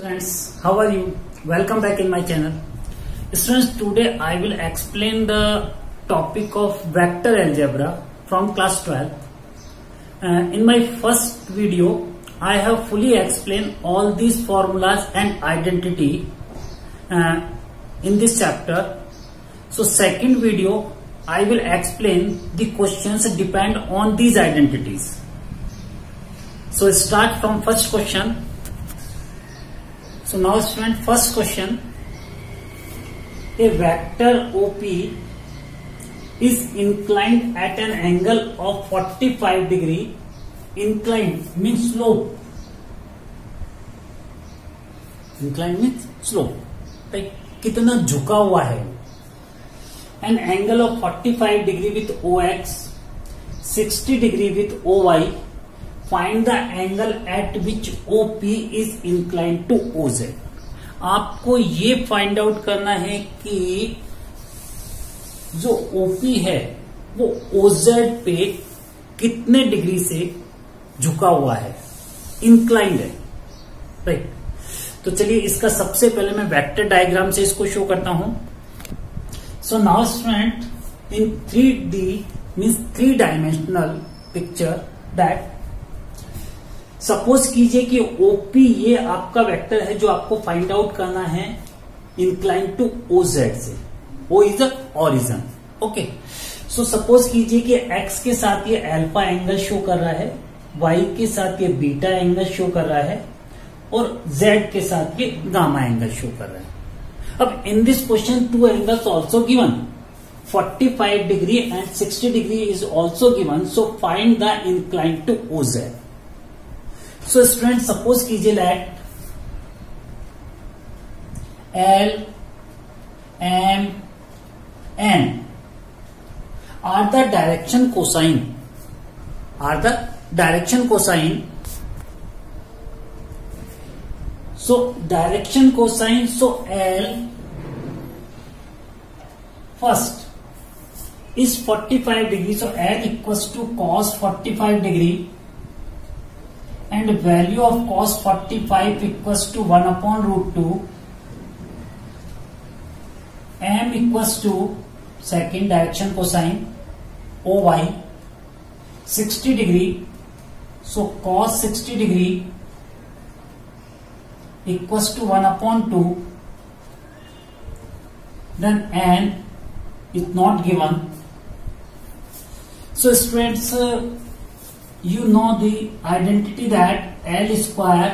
friends, how are you? Welcome back in my channel. Students, today I will explain the topic of vector algebra from class 12. In my first video, I have fully explained all these formulas and identity in this chapter. So second video, I will explain the questions depend on these identities. So start from first question. So now student, first question, a vector OP is inclined at an angle of 45 degree. Inclined means slope. Inclined means slope. like कितना झुका हुआ है. An angle of 45 degree with OX, 60 degree with OY. Find the angle at which OP is inclined to OZ. आपको ये find out करना है कि जो OP है वो OZ पे कितने डिग्री से झुका हुआ है, इंक्लाइंड है. राइट. तो चलिए इसका सबसे पहले मैं वेक्टर डायग्राम से इसको शो करता हूं. सो now student, in 3D means 3 dimensional picture that suppose कीजिए कि ओपी ये आपका वेक्टर है जो आपको फाइंड आउट करना है इंक्लाइन टू ओजेड से. O is the origin. Okay. So suppose कीजिए कि एक्स के साथ ये अल्फा एंगल शो कर रहा है, वाई के साथ ये बीटा एंगल शो कर रहा है और जेड के साथ ये गामा एंगल शो कर रहा है. अब in this question 2 angles also given, 45 degree and 60 degree is also given. So find the incline to OZ. So student suppose कीजिए that L, M, N are the direction cosine. So direction cosine. So L first is 45 degree. So L equals to cos 45 degree. And value of cos 45 equals to 1 upon root 2. M equals to second direction cosine OY 60 degree. So cos 60 degree equals to 1 upon 2. Then N is not given. So students, you know the identity that L square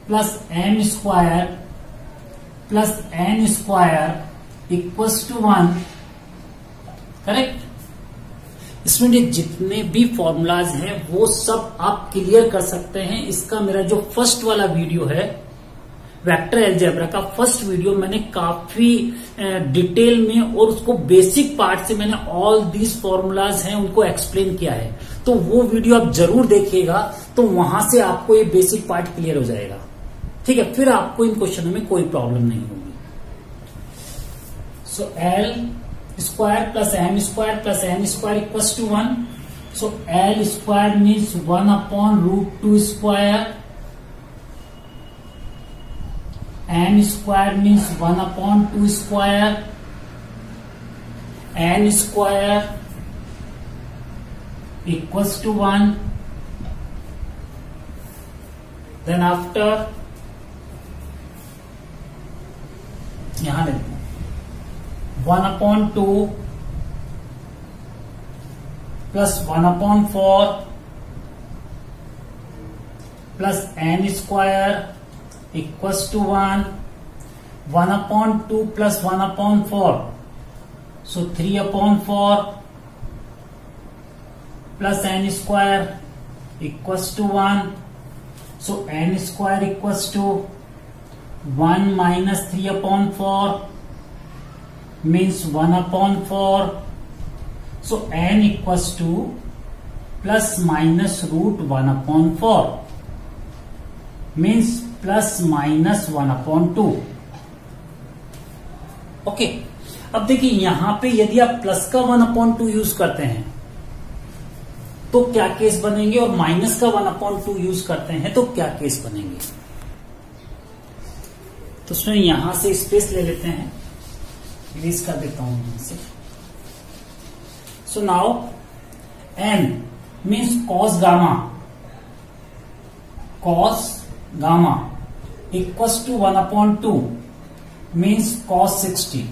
plus M square plus N square equals to 1. Correct. इसमें जितने भी formulas हैं वो सब आप clear कर सकते हैं. इसका मेरा जो फर्स्ट वाला वीडियो है वेक्टर अलजेब्रा का फर्स्ट वीडियो, मैंने काफी डिटेल में और उसको बेसिक पार्ट से मैंने ऑल दीज फॉर्मूलाज हैं उनको एक्सप्लेन किया है. तो वो वीडियो आप जरूर देखिएगा, तो वहां से आपको ये बेसिक पार्ट क्लियर हो जाएगा. ठीक है, फिर आपको इन क्वेश्चनों में कोई प्रॉब्लम नहीं होगी. So l square plus m square plus n square equals to 1. So l square means 1 upon root 2 square. M square means 1 upon 2 square. N square equals to 1. Then after यहां देखो 1 upon 2 plus 1 upon 4 plus N square equals to 1. 1 upon 2 plus 1 upon 4. So 3 upon 4 plus n square equals to 1. So n square equals to 1 minus 3 upon 4 means 1 upon 4. So n equals to plus minus root 1 upon 4 means plus minus 1 upon 2. Okay. अब देखिए यहां पे यदि आप plus का 1 upon 2 use करते हैं तो क्या केस बनेंगे, और माइनस का 1 अपॉन 2 यूज करते हैं तो क्या केस बनेंगे. तो उसमें यहां से स्पेस ले लेते हैं, इरेज कर देता हूं यहां से। So now n means cos gamma equals to 1/2 means cos 60,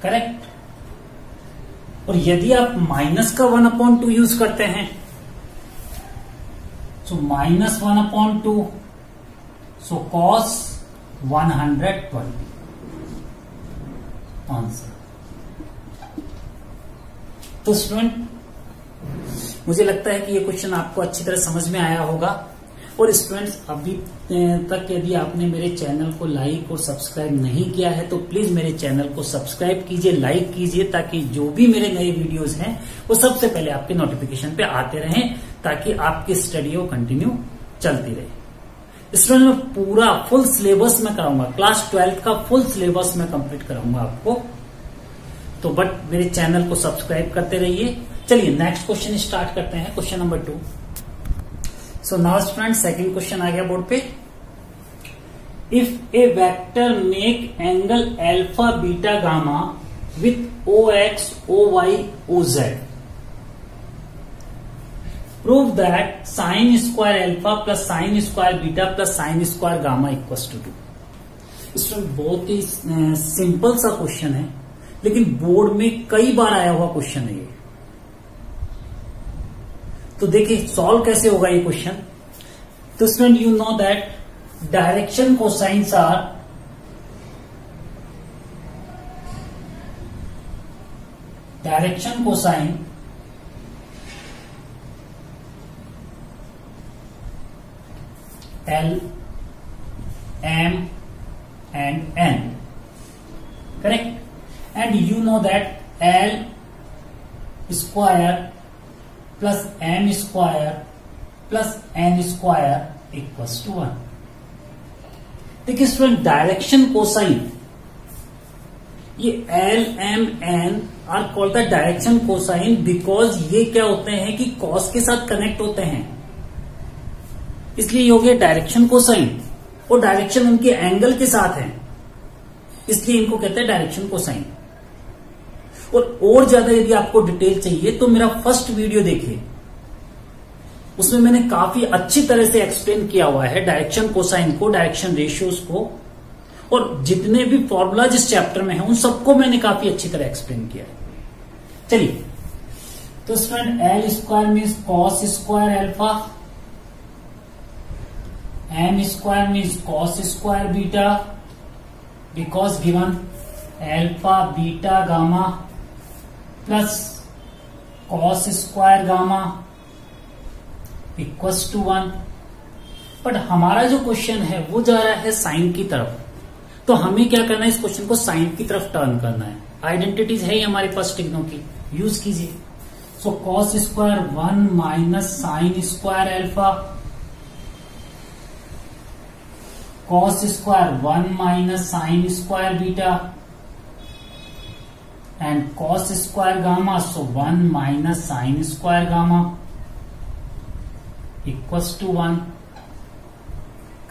correct. और यदि आप माइनस का 1/2 यूज करते हैं, सो -1/2, सो cos 120 आंसर। तो स्टूडेंट, मुझे लगता है कि ये क्वेश्चन आपको अच्छी तरह समझ में आया होगा। और स्टूडेंट्स, अभी तक यदि आपने मेरे चैनल को लाइक और सब्सक्राइब नहीं किया है तो प्लीज मेरे चैनल को सब्सक्राइब कीजिए, लाइक कीजिए, ताकि जो भी मेरे नए वीडियोस हैं वो सबसे पहले आपके नोटिफिकेशन पे आते रहें, ताकि आपकी स्टडी वो कंटिन्यू चलती रहे। स्टूडेंट, मैं पूरा फुल सिलेबस में कराऊंगा, क्लास 12 का फुल सिलेबस में कंप्लीट कराऊंगा आपको। तो बट मेरे चैनल को सब्सक्राइब करते रहिए। चलिए नेक्स्ट क्वेश्चन स्टार्ट करते हैं, question number 2। So now student, second question आ गया बोर्ड पे। If a vector make angle alpha beta gamma with OX, OY, OZ, prove that sine square alpha plus sine square beta plus sine square gamma equals to 2। Student, बहुत ही simple सा question है, लेकिन board में कई बार आया हुआ question है ये। तो देखिए सॉल्व कैसे होगा ये क्वेश्चन। तो student, you know that direction cosines are direction cosine L, M and N, correct? And you know that L square plus M square plus N square equals to 1। देखिए student, direction cosine, ये L, M, N are called the direction cosine because ये क्या होते हैं कि cos के साथ connect होते हैं, इसलिए ये हो गया डायरेक्शन कोसाइन। और डायरेक्शन उनके एंगल के साथ है, इसलिए इनको कहते हैं डायरेक्शन कोसाइन। और ज्यादा यदि आपको डिटेल चाहिए तो मेरा फर्स्ट वीडियो देखिए, उसमें मैंने काफी अच्छी तरह से एक्सप्लेन किया हुआ है डायरेक्शन कोसाइन को, डायरेक्शन रेशियोज को, और जितने भी फॉर्मूला जिस चैप्टर में है उन सबको मैंने काफी अच्छी तरह एक्सप्लेन किया है। चलिए, तो student, L square means cos square alpha, M square means cos square beta because given alpha beta gamma plus cos square gamma equals to 1। But हमारा जो क्वेश्चन है वो जा रहा है साइन की तरफ, तो हमें क्या करना है, इस क्वेश्चन को साइन की तरफ टर्न करना है। आइडेंटिटीज है हमारे पास टिग्नो की, यूज कीजिए। So cos square 1 minus sine square alpha, cos square 1 minus sin square beta and cos square gamma, so 1 minus sin square gamma equals to 1,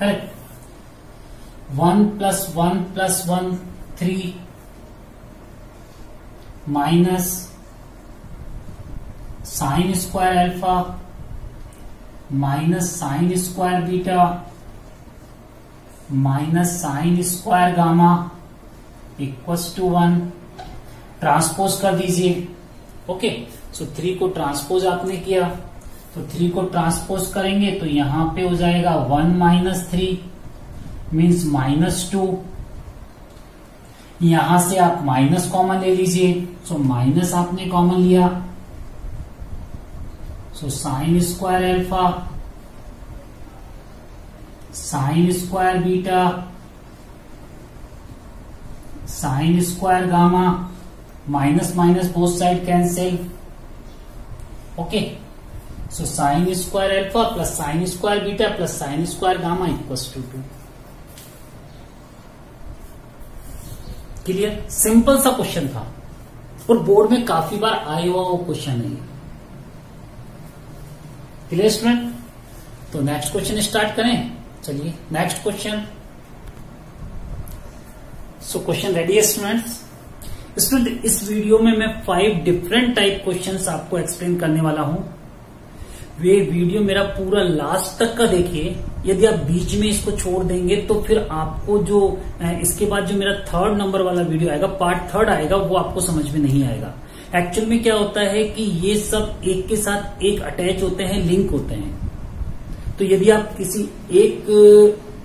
correct? 1 plus 1 plus 1 3 minus sin square alpha minus sin square beta minus sine square gamma equals to 1। Transpose कर दीजिए, okay. सो 3 को transpose आपने किया, तो 3 को transpose करेंगे तो यहां पे हो जाएगा 1 माइनस 3 मीन्स -2। यहां से आप माइनस कॉमन ले लीजिए, सो माइनस आपने कॉमन लिया, so sine square alpha sine square beta sine square gamma, minus minus both side cancel, okay. So sine square alpha plus sine square beta plus sine square gamma equals to 2। Clear? Simple सा question था और board में काफी बार आया हुआ वो question है। Clear student? तो नेक्स्ट क्वेश्चन स्टार्ट करें। चलिए next question. So question ready है स्टूडेंट्स। स्टूडेंट इस वीडियो में मैं 5 डिफरेंट टाइप क्वेश्चंस आपको एक्सप्लेन करने वाला हूं। वे वीडियो मेरा पूरा लास्ट तक का देखिए। यदि आप बीच में इसको छोड़ देंगे तो फिर आपको जो इसके बाद जो मेरा 3rd नंबर वाला वीडियो आएगा, पार्ट 3 आएगा, वो आपको समझ में नहीं आएगा। एक्चुअल में क्या होता है कि ये सब एक के साथ एक अटैच होते हैं, लिंक होते हैं। तो यदि आप किसी एक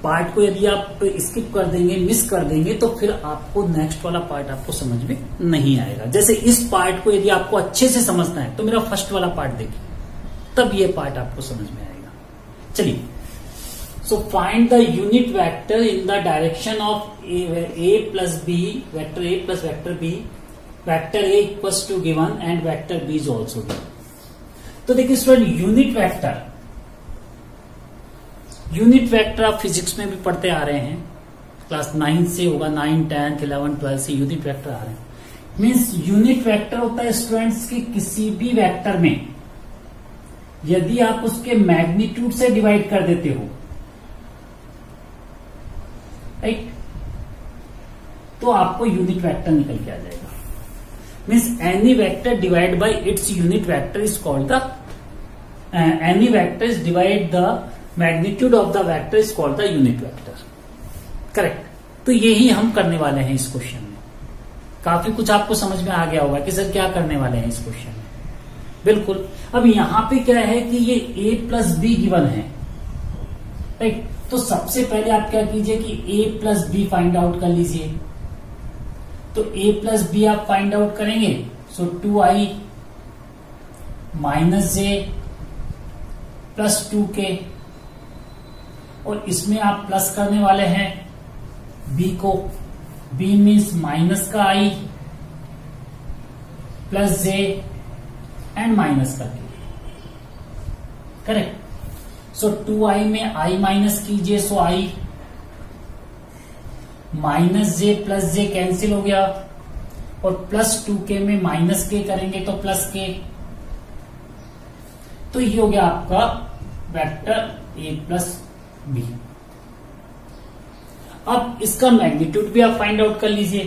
पार्ट को यदि आप स्किप कर देंगे, मिस कर देंगे, तो फिर आपको नेक्स्ट वाला पार्ट आपको समझ में नहीं आएगा। जैसे इस पार्ट को यदि आपको अच्छे से समझना है तो मेरा फर्स्ट वाला पार्ट देखिए, तब ये पार्ट आपको समझ में आएगा। चलिए, so find the unit vector in the direction of a plus B, vector a plus vector b, vector a equals to given and vector b is also given. तो देखिए स्टूडेंट, यूनिट वेक्टर आप physics में भी पढ़ते आ रहे हैं, class 9 से होगा, 9, 10, 11, 12 से यूनिट वेक्टर आ रहे हैं। मीन्स यूनिट वेक्टर होता है स्टूडेंट्स की किसी भी वेक्टर में यदि आप उसके मैग्नीट्यूड से डिवाइड कर देते हो, राइट, तो आपको यूनिट वेक्टर निकल के आ जाएगा। Means any vector divide by its unit vector is called the any vector is divide the magnitude of the vector is called the unit vector. Correct. तो यही हम करने वाले हैं इस क्वेश्चन में। काफी कुछ आपको समझ में आ गया होगा कि सर क्या करने वाले हैं इस क्वेश्चन में। बिल्कुल। अब यहां पे क्या है कि ये a प्लस बी गिवन है, राइट। तो सबसे पहले आप क्या कीजिए कि a plus B find out कर लीजिए। तो a प्लस बी आप फाइंड आउट करेंगे, सो 2i माइनस जे प्लस 2k, और इसमें आप प्लस करने वाले हैं b को। b मीन्स माइनस का i plus j and minus का k। करेक्ट। सो 2i में i माइनस कीजिए, सो i minus j plus j cancel हो गया, और प्लस 2k में माइनस k करेंगे तो प्लस k। तो ये हो गया आपका वेक्टर a प्लस बी। अब इसका मैग्नीट्यूड भी आप फाइंड आउट कर लीजिए।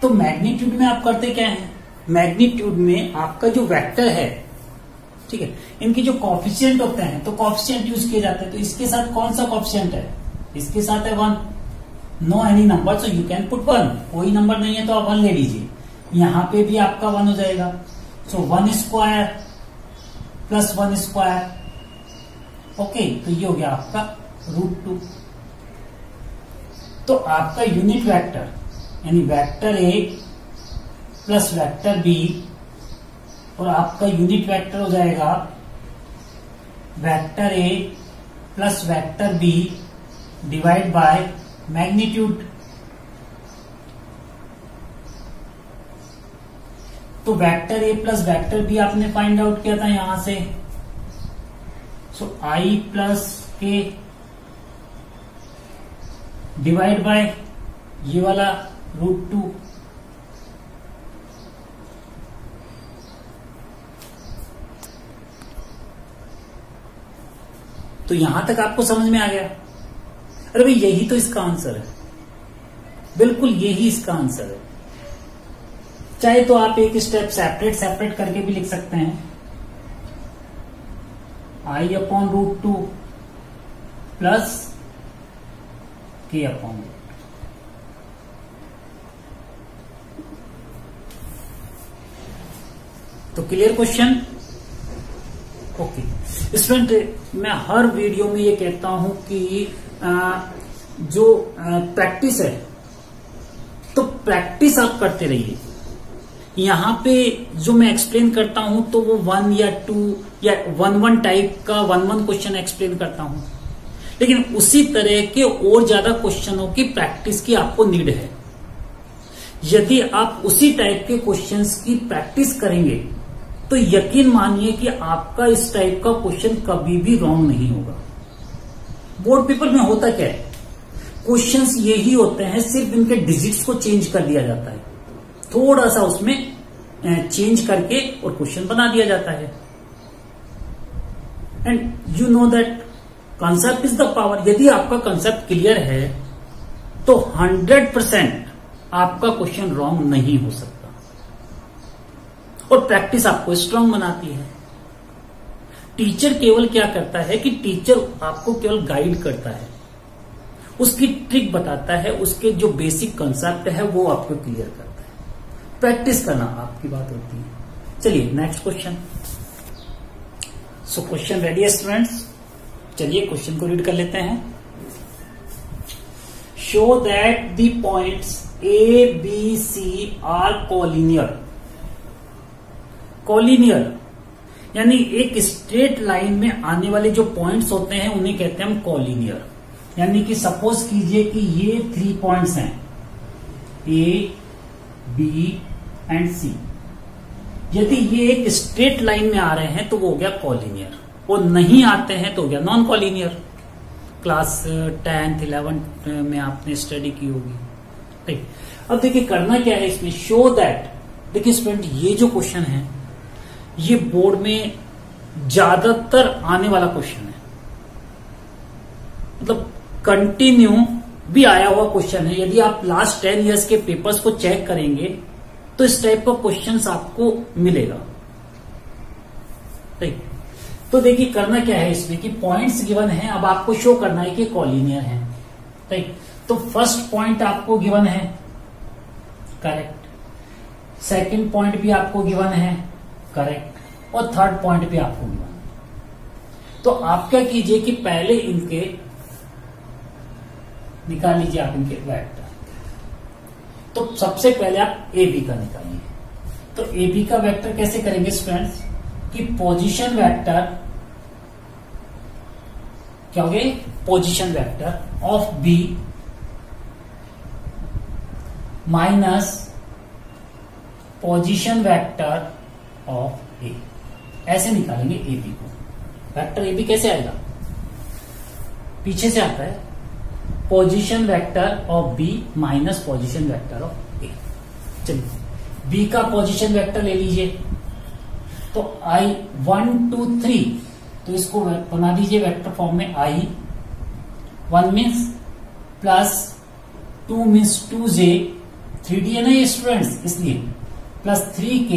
तो मैग्नीट्यूड में आप करते क्या है, मैग्नीट्यूड में आपका जो वेक्टर है, ठीक है, इनके जो कॉफिशिएंट होते हैं तो कॉफिशिएंट यूज किए जाते हैं। तो इसके साथ कौन सा कॉफिशिएंट है, इसके साथ है 1। No any number, so you can put 1। कोई नंबर नहीं है तो आप 1 ले लीजिए। यहां पे भी आपका 1 हो जाएगा, so 1 square plus 1 square. Okay, तो ये हो गया आपका √2। तो आपका यूनिट वेक्टर यानी vector a plus vector b, और आपका यूनिट वेक्टर हो जाएगा vector a plus vector b divide by magnitude. तो vector a plus vector b आपने फाइंड आउट किया था यहां से, so i plus k divide by ये वाला √2। तो यहां तक आपको समझ में आ गया। अरे भाई यही तो इसका आंसर है, बिल्कुल यही इसका आंसर है। चाहे तो आप एक स्टेप सेपरेट करके भी लिख सकते हैं, i upon √2 plus k upon. तो क्लियर क्वेश्चन। ओके स्टूडेंट, मैं हर वीडियो में ये कहता हूं कि जो प्रैक्टिस है तो प्रैक्टिस आप करते रहिए। यहां पे जो मैं एक्सप्लेन करता हूं तो वो 1 या 2 या 1 टाइप का 1 क्वेश्चन एक्सप्लेन करता हूं, लेकिन उसी तरह के और ज्यादा क्वेश्चनों की प्रैक्टिस की आपको नीड है। यदि आप उसी टाइप के क्वेश्चंस की प्रैक्टिस करेंगे तो यकीन मानिए कि आपका इस टाइप का क्वेश्चन कभी भी रॉन्ग नहीं होगा। बोर्ड पेपर में होता क्या है, क्वेश्चंस यही होते हैं, सिर्फ इनके डिजिट्स को चेंज कर दिया जाता है, थोड़ा सा उसमें चेंज करके और क्वेश्चन बना दिया जाता है। And you know that concept is the power. यदि आपका कंसेप्ट क्लियर है तो 100% आपका क्वेश्चन रॉन्ग नहीं हो सकता, और प्रैक्टिस आपको स्ट्रांग बनाती है। टीचर केवल क्या करता है कि टीचर आपको केवल गाइड करता है, उसकी ट्रिक बताता है, उसके जो बेसिक कंसेप्ट है वो आपको क्लियर करता है। प्रैक्टिस करना आपकी बात होती है। चलिए next question. So question ready है स्टूडेंट्स? चलिए क्वेश्चन को रीड कर लेते हैं। Show that the points A B C are collinear. Collinear यानी एक स्ट्रेट लाइन में आने वाले जो पॉइंट्स होते हैं उन्हें कहते हैं हम कोलिनियर। यानी कि सपोज कीजिए कि ये 3 पॉइंट्स हैं ए बी एंड सी। यदि ये एक स्ट्रेट लाइन में आ रहे हैं तो वो हो गया कोलिनियर, और नहीं आते हैं तो हो गया non collinear. Class 10th 11th में आपने स्टडी की होगी, ठीक। अब देखिए करना क्या है इसमें, शो दैट। देखिए स्टूडेंट ये जो क्वेश्चन है ये बोर्ड में ज्यादातर आने वाला क्वेश्चन है, मतलब कंटिन्यू भी आया हुआ क्वेश्चन है। यदि आप लास्ट 10 इयर्स के पेपर्स को चेक करेंगे तो इस टाइप का क्वेश्चंस आपको मिलेगा, ठीक। तो देखिए करना क्या है इसमें कि पॉइंट्स गिवन है, अब आपको शो करना है कि कोलिनियर है, ठीक। तो फर्स्ट पॉइंट आपको गिवन है, करेक्ट। सेकंड पॉइंट भी आपको गिवन है, करेक्ट। और थर्ड पॉइंट भी आपको गिवन है। तो आप क्या कीजिए कि पहले इनके निकाल लीजिए, आप इनके वेक्टर। तो सबसे पहले आप ए बी का निकालिए। तो ए बी का वेक्टर कैसे करेंगे स्टूडेंट्स कि पोजीशन वेक्टर क्या हो गए, position vector of b minus position vector of a, ऐसे निकालेंगे ए बी को। वेक्टर ए बी कैसे आएगा, पीछे से आता है, position vector of b minus position vector of a. चलिए बी का पोजीशन वेक्टर ले लीजिए। तो I 1 2 3, तो इसको बना दीजिए वेक्टर फॉर्म में। I 1 means plus 2 means 2j, 3D है ना ये स्टूडेंट्स, इसलिए प्लस 3k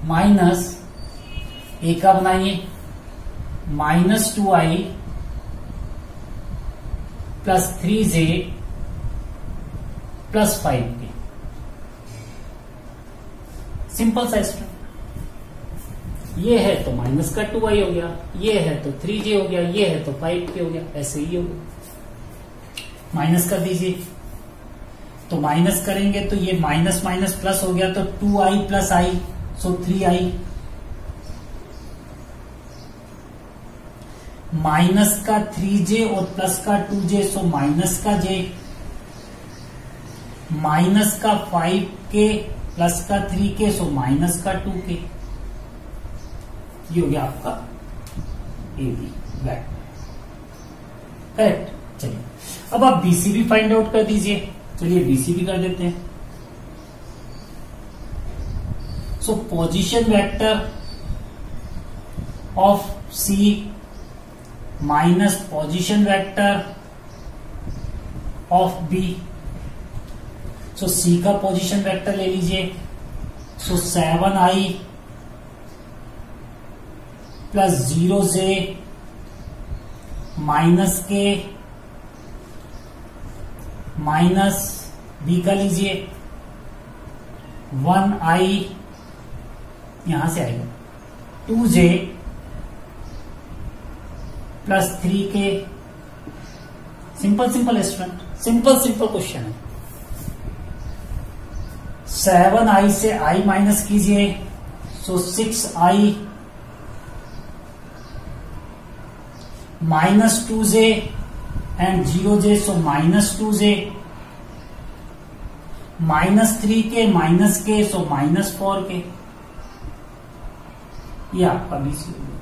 माइनस ए का बनाइए minus 2i plus 3j plus 5k। Simple सा स्टेप। ये है तो माइनस का 2i हो गया, ये है तो 3j हो गया, ये है तो 5k हो गया, ऐसे ही हो गया। माइनस कर दीजिए, तो माइनस करेंगे तो ये माइनस माइनस प्लस हो गया, तो 2i plus i, so 3i। Minus का 3j और प्लस का 2j, सो माइनस का j। माइनस का 5k प्लस का 3k, सो माइनस का 2k। ये हो गया आपका ए बी वेक्टर, करेक्ट। चलिए अब आप बीसी भी फाइंड आउट कर दीजिए। चलिए बीसी भी कर देते हैं। So position vector of C minus position vector of B. So C का पोजीशन वेक्टर ले लीजिए। So 7i plus 0j minus के माइनस बी का लीजिए 1i, यहां से आएगा 2j plus 3k। Simple simple student, simple simple question है। 7i से i माइनस कीजिए, so 6i minus 2j and 0j, so minus 2j minus 3k minus k, so minus 4k। ये आपका बीसी हो गया,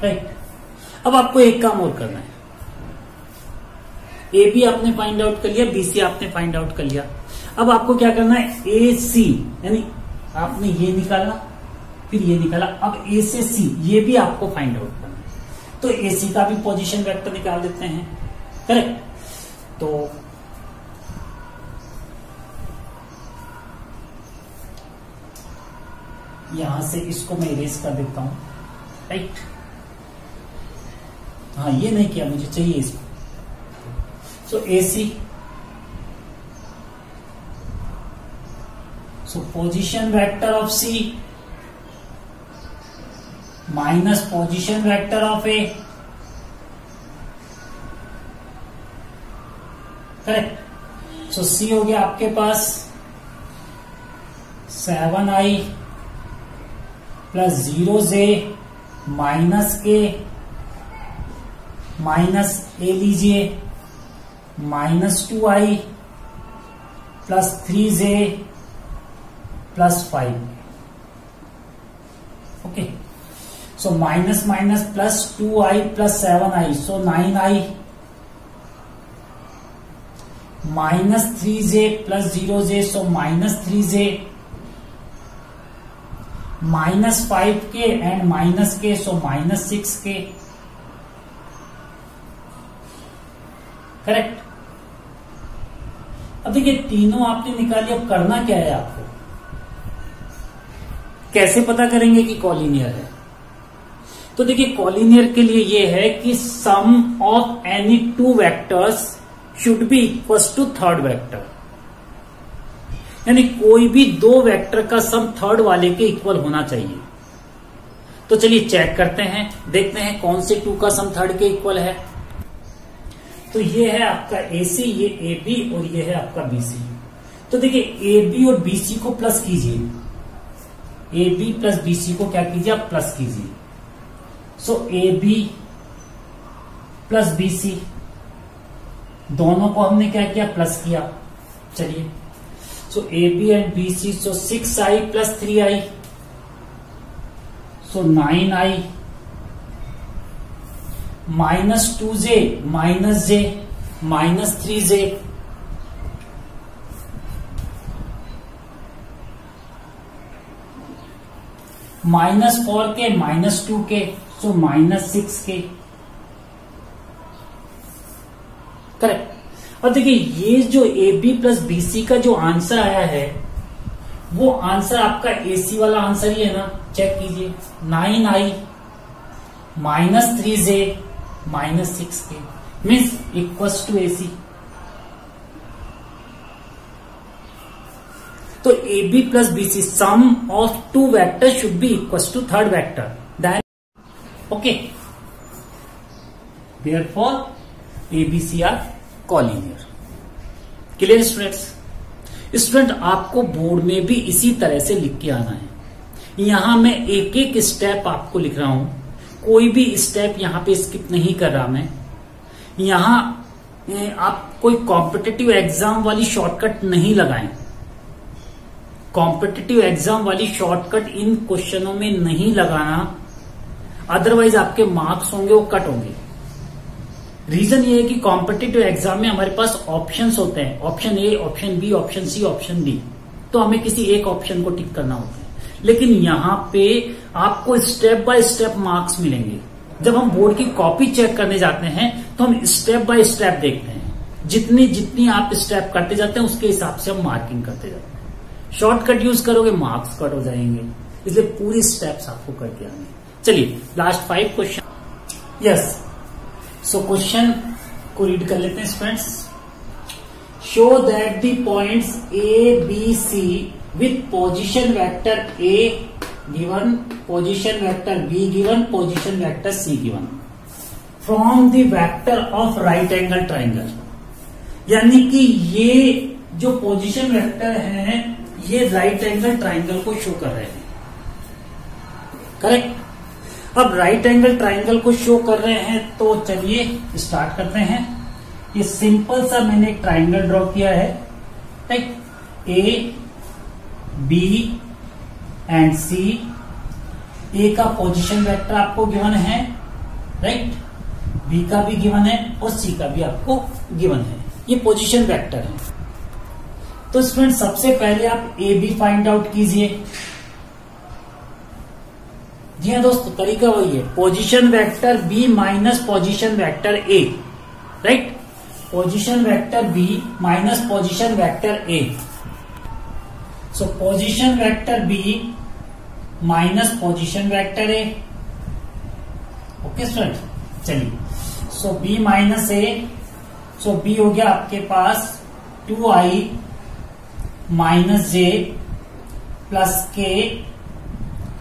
राइट। अब आपको एक काम और करना है। ए बी आपने फाइंड आउट कर लिया, बी सी आपने फाइंड आउट कर लिया। अब आपको क्या करना है, ए सी यानी आपने ये निकाला फिर ये निकाला, अब ए से सी ये भी आपको फाइंड आउट करना है। तो ए सी का भी पोजीशन वेक्टर निकाल देते हैं, करेक्ट। तो यहां से इसको मैं इरेज कर देता हूं, राइट। हाँ ये नहीं किया, मुझे चाहिए इसको। So a c, so position vector of C minus position vector of a, correct. So c हो गया आपके पास 7i प्लस 0j माइनस के माइनस ए लीजिए minus 2i plus 3j plus 5। Okay, so minus minus plus 2i plus 7i, so 9i minus 3j plus 0j, so minus 3j minus 5k and minus k, so minus 6k, correct. अब देखिए तीनों आपने निकाली, अब करना क्या है आपको, कैसे पता करेंगे कि कॉलिनियर है। तो देखिए कॉलिनियर के लिए ये है कि sum of any two vectors should be equal to third vector, यानी कोई भी दो वेक्टर का सम थर्ड वाले के इक्वल होना चाहिए। तो चलिए चेक करते हैं, देखते हैं कौन से टू का सम थर्ड के इक्वल है। तो ये है आपका ए सी, ये ए बी और ये है आपका बी सी। तो देखिए ए बी और बी सी को प्लस कीजिए, A B plus B C को क्या कीजिए आप प्लस कीजिए। So A B plus B C दोनों को हमने क्या किया प्लस किया। चलिए so A B and B C, so 6i plus 3i, so 9i minus 2j minus j minus 3j, minus 4k minus 2k, so minus 6k, correct. और देखिए ये जो A B plus B C का जो answer आया है वो answer आपका ए सी वाला आंसर ही है ना, चेक कीजिए। 9i minus 3j minus 6k means equals to a c. तो a B plus B c sum of two vector should be equals to third vector, then okay therefore a B C are collinear. Clear students? Student आपको board में भी इसी तरह से लिख के आना है। यहां मैं एक एक स्टेप आपको लिख रहा हूं, कोई भी स्टेप यहां पे स्किप नहीं कर रहा मैं। यहां आप कोई कॉम्पिटिटिव एग्जाम वाली शॉर्टकट नहीं लगाएं। कॉम्पिटिटिव एग्जाम वाली शॉर्टकट इन क्वेश्चनों में नहीं लगाना, अदरवाइज आपके मार्क्स होंगे वो कट होंगे। रीजन ये है कि कॉम्पिटिटिव एग्जाम में हमारे पास ऑप्शंस होते हैं, option A, option B, option C, option D, तो हमें किसी एक ऑप्शन को टिक करना होता है। लेकिन यहां पे आपको स्टेप बाय स्टेप मार्क्स मिलेंगे। जब हम बोर्ड की कॉपी चेक करने जाते हैं तो हम स्टेप बाय स्टेप देखते हैं, जितनी जितनी आप स्टेप करते जाते हैं उसके हिसाब से हम मार्किंग करते जाते हैं। शॉर्टकट यूज करोगे मार्क्स कट हो जाएंगे, इसलिए पूरी स्टेप्स आपको करके आने। चलिए last 5 question. Yes, so question को रीड कर लेते हैं students. Show that the points A B C with position vector A given, position vector B given, position vector C given from the vector of right angle triangle. यानी कि ये जो position vector है ये right angle triangle को show कर रहे हैं, करेक्ट। अब राइट एंगल ट्राइंगल को शो कर रहे हैं तो चलिए स्टार्ट करते हैं। ये सिंपल सा मैंने एक ट्राइंगल ड्रॉ किया है, राइट। ए बी एंड सी, ए का पोजीशन वेक्टर आपको गिवन है, राइट। बी का भी गिवन है और सी का भी आपको गिवन है। ये पोजीशन वेक्टर है। तो स्टूडेंट सबसे पहले आप ए बी फाइंड आउट कीजिए। जी हाँ दोस्तों, तरीका वही है, position vector B minus position vector A, right. Position vector B minus position vector A. So position vector B minus position vector A. Okay student, चलिए। So B minus A, so B हो गया आपके पास 2i minus जे plus के,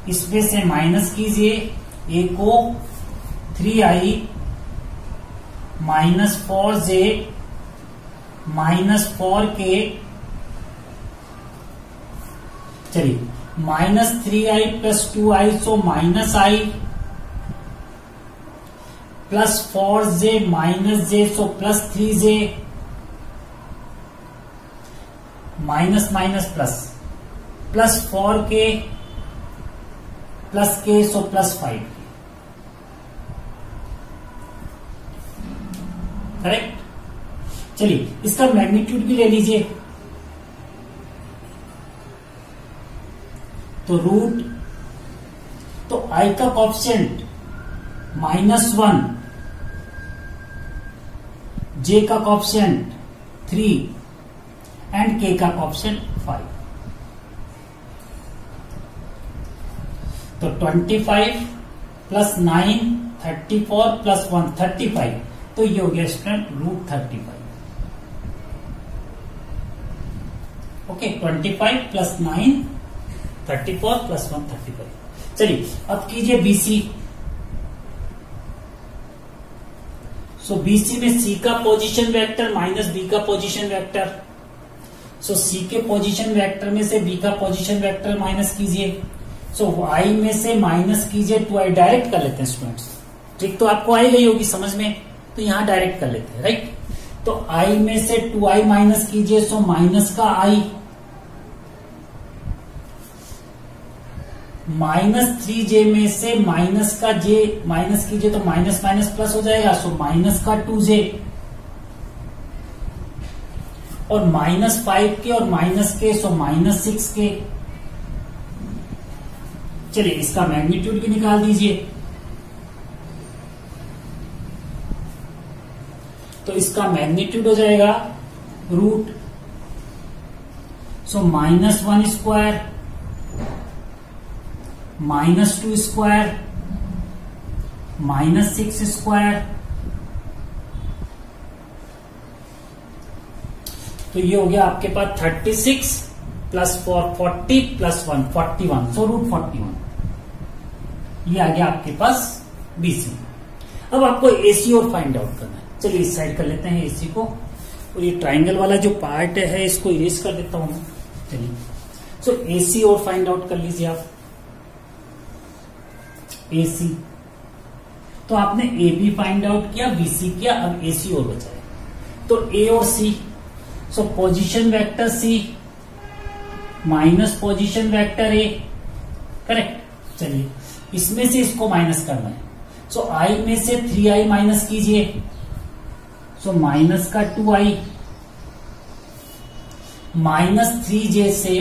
इसमें से minus कीजिए ए को, 3i minus 4j minus 4k, चलिए minus 3i plus 2i, so minus i plus 4j minus j, so plus 3j, minus minus plus, plus 4k plus k, so plus 5, correct. चलिए इसका magnitude भी ले लीजिए। तो root, तो i का coefficient -1, j का कॉफिशिएंट 3 एंड k का कॉफिशिएंट 5। तो 25 प्लस 9 34 प्लस 1 35, तो ये हो गया student root 35। Okay, 25 plus 9 34 plus 1 35। चलिए अब कीजिए बीसी। सो बीसी में सी का पोजीशन वेक्टर माइनस बी का पोजीशन वेक्टर। सो सी के पोजीशन वेक्टर में से बी का पोजीशन वेक्टर माइनस कीजिए। सो y में से माइनस कीजिए 2i, डायरेक्ट कर लेते हैं स्टूडेंट्स। ट्रिक तो आपको आई गई होगी समझ में, तो यहां डायरेक्ट कर लेते हैं, राइट। तो i में से 2i माइनस कीजिए, सो माइनस का i, माइनस 3j में से माइनस का j माइनस कीजिए, तो माइनस माइनस प्लस हो जाएगा, सो माइनस का 2j, और माइनस 5k और minus k, so minus 6k। चलिए इसका मैग्नीट्यूड भी निकाल दीजिए। तो इसका मैग्नीट्यूड हो जाएगा रूट, सो -1 स्क्वायर -2 स्क्वायर -6 स्क्वायर। तो ये हो गया आपके पास 36 प्लस 4 40 प्लस 1 41, सो रूट 41। ये आ गया आपके पास बीसी। अब आपको एसी और फाइंड आउट करना है। चलिए इस साइड कर लेते हैं एसी को, और ये ट्राइंगल वाला जो पार्ट है इसको इरेज कर देता हूं मैं। चलिए सो एसी और फाइंड आउट कर लीजिए आप। एसी तो आपने ए बी फाइंड आउट किया, बीसी किया, अब एसी और बचा है। तो ए और c, so position vector c minus position vector a, correct. चलिए इसमें से इसको माइनस करना है। सो आई में से 3i माइनस कीजिए, सो माइनस का 2i, माइनस 3j से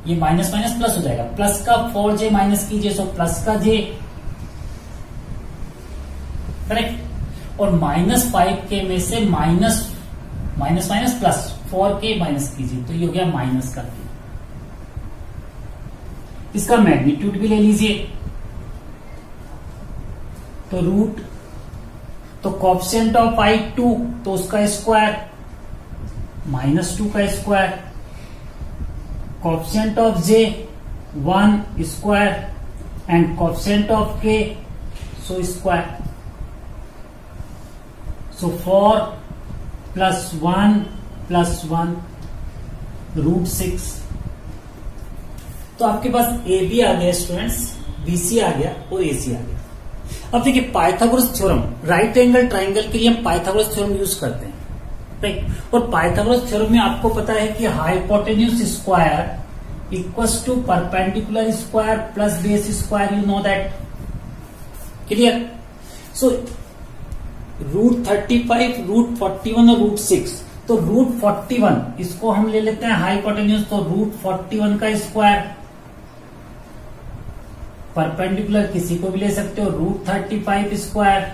ये माइनस माइनस प्लस हो जाएगा, प्लस का 4j माइनस कीजिए, सो प्लस का j, करेक्ट। और माइनस 5k में से minus minus minus plus 4k minus कीजिए, तो ये हो गया माइनस का k। इसका मैग्नीट्यूड भी ले लीजिए। तो रूट, तो कॉफिशिएंट ऑफ i 2, तो उसका स्क्वायर -2 का square, coefficient of j 1 square and coefficient of k, so square. So 4 plus 1 plus 1 root 6। तो आपके पास ए बी आ गया स्टूडेंट्स, बीसी आ गया और एसी आ गया। अब देखिए Pythagoras theorem, right angle triangle के लिए हम पाइथागोरस थ्योरम यूज करते हैं, राइट। और पाइथागोरस थ्योरम में आपको पता है कि hypotenuse square equals to perpendicular square plus base square, you know that, clear. So √35, √41 और √6। तो √41 इसको हम ले लेते हैं हाइपोटेन्यूज, तो √41 का स्क्वायर, परपेंडिकुलर किसी को भी ले सकते हो, √35 स्क्वायर,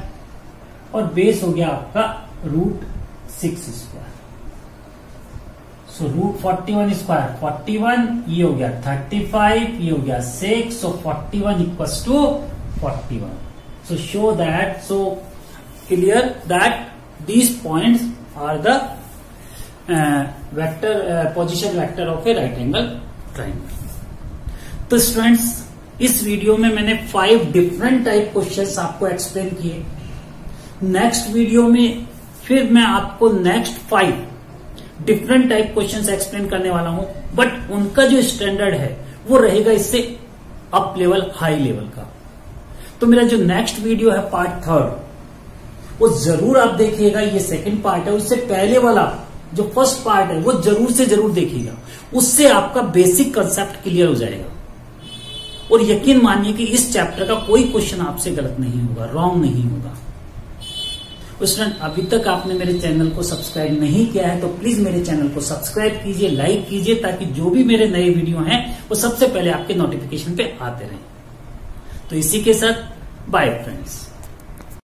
और बेस हो गया आपका √6 स्क्वायर। सो √41 स्क्वायर 41, ये हो गया 35, ये हो गया 6, so 41 equals to 41। So show that, so clear that these points are the vector position vector of a right angle triangle. तो स्टूडेंट्स, इस वीडियो में मैंने 5 डिफरेंट टाइप क्वेश्चंस आपको एक्सप्लेन किए। नेक्स्ट वीडियो में फिर मैं आपको next 5 different type questions explain करने वाला हूं, बट उनका जो स्टैंडर्ड है वो रहेगा इससे अप लेवल, हाई लेवल का। तो मेरा जो नेक्स्ट वीडियो है पार्ट 3, वो जरूर आप देखिएगा। ये सेकंड पार्ट है, उससे पहले वाला जो फर्स्ट पार्ट है वो जरूर से जरूर देखिएगा, उससे आपका बेसिक कंसेप्ट क्लियर हो जाएगा। और यकीन मानिए कि इस चैप्टर का कोई क्वेश्चन आपसे गलत नहीं होगा, रॉन्ग नहीं होगा। स्टूडेंट, अभी तक आपने मेरे चैनल को सब्सक्राइब नहीं किया है तो प्लीज मेरे चैनल को सब्सक्राइब कीजिए, लाइक कीजिए, ताकि जो भी मेरे नए वीडियो हैं वो सबसे पहले आपके नोटिफिकेशन पे आते रहें। तो इसी के साथ बाय फ्रेंड्स।